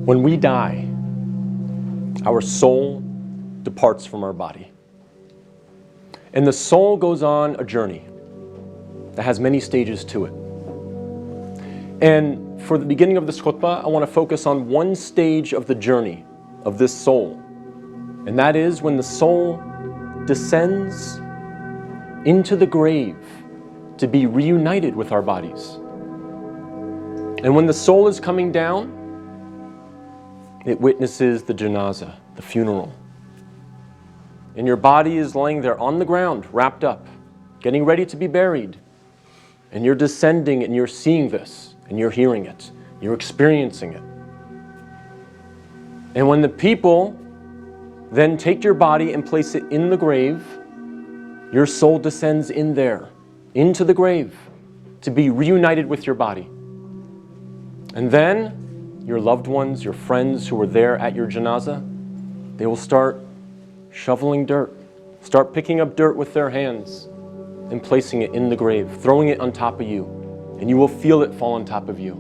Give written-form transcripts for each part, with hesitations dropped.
When we die, our soul departs from our body. And the soul goes on a journey that has many stages to it. And for the beginning of this khutbah, I want to focus on one stage of the journey of this soul. And that is when the soul descends into the grave to be reunited with our bodies. And when the soul is coming down, it witnesses the janazah, the funeral. And your body is laying there on the ground, wrapped up, getting ready to be buried. And you're descending and you're seeing this, and you're hearing it, you're experiencing it. And when the people then take your body and place it in the grave, your soul descends in there, into the grave, to be reunited with your body. And then your loved ones, your friends who were there at your janazah, they will start shoveling dirt, start picking up dirt with their hands and placing it in the grave, throwing it on top of you, and you will feel it fall on top of you.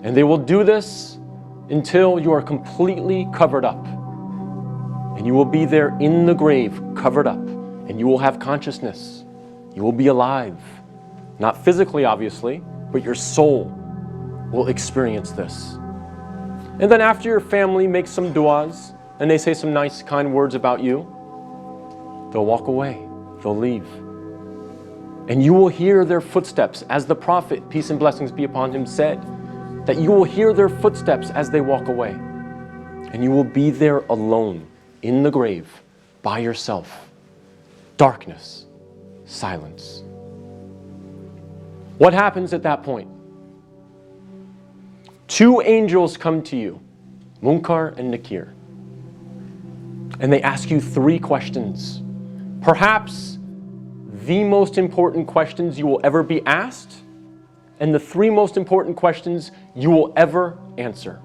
And they will do this until you are completely covered up. And you will be there in the grave, covered up, and you will have consciousness. You will be alive. Not physically, obviously, but your soul will experience this. And then after your family makes some du'as, and they say some nice, kind words about you, they'll walk away, they'll leave. And you will hear their footsteps, as the Prophet, peace and blessings be upon him, said, that you will hear their footsteps as they walk away. And you will be there alone, in the grave, by yourself. Darkness, silence. What happens at that point? Two angels come to you, Munkar and Nakir. And they ask you three questions. Perhaps the most important questions you will ever be asked, and the three most important questions you will ever answer.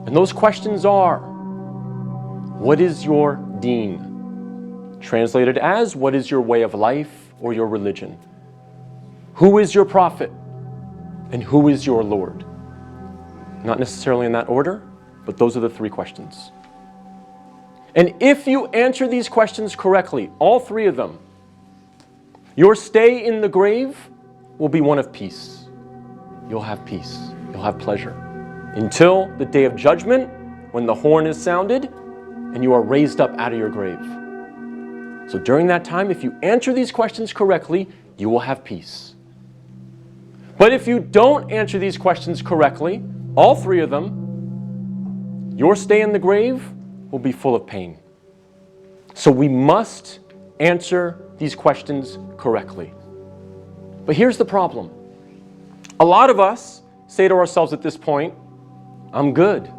And those questions are, what is your deen? Translated as, what is your way of life or your religion? Who is your prophet? And who is your Lord? Not necessarily in that order, but those are the three questions. And if you answer these questions correctly, all three of them, your stay in the grave will be one of peace. You'll have peace. You'll have pleasure. Until the day of judgment, when the horn is sounded, and you are raised up out of your grave. So during that time, if you answer these questions correctly, you will have peace. But if you don't answer these questions correctly, all three of them, your stay in the grave will be full of pain. So we must answer these questions correctly. But here's the problem. A lot of us say to ourselves at this point, I'm good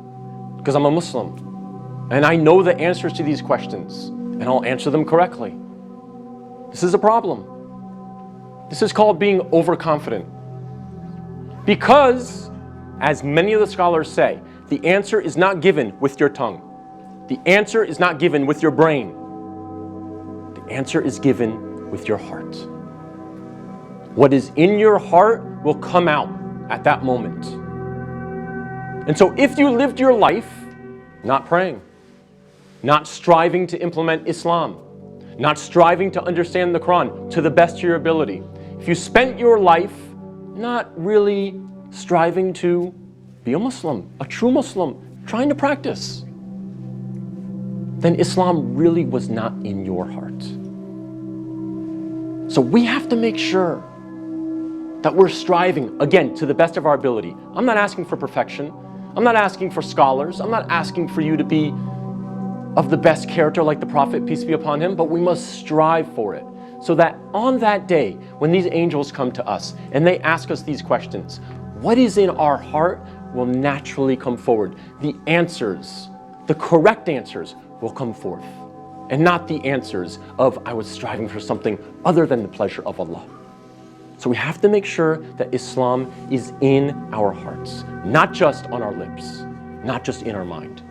because I'm a Muslim and I know the answers to these questions and I'll answer them correctly. This is a problem. This is called being overconfident. Because, as many of the scholars say, the answer is not given with your tongue. The answer is not given with your brain. The answer is given with your heart. What is in your heart will come out at that moment. And so if you lived your life not praying, not striving to implement Islam, not striving to understand the Quran to the best of your ability, if you spent your life not really striving to be a Muslim, a true Muslim, trying to practice, then Islam really was not in your heart. So we have to make sure that we're striving, again, to the best of our ability. I'm not asking for perfection. I'm not asking for scholars. I'm not asking for you to be of the best character like the Prophet, peace be upon him, but we must strive for it. So that on that day, when these angels come to us and they ask us these questions, what is in our heart will naturally come forward. The answers, the correct answers will come forth. And not the answers of, I was striving for something other than the pleasure of Allah. So we have to make sure that Islam is in our hearts, not just on our lips, not just in our mind.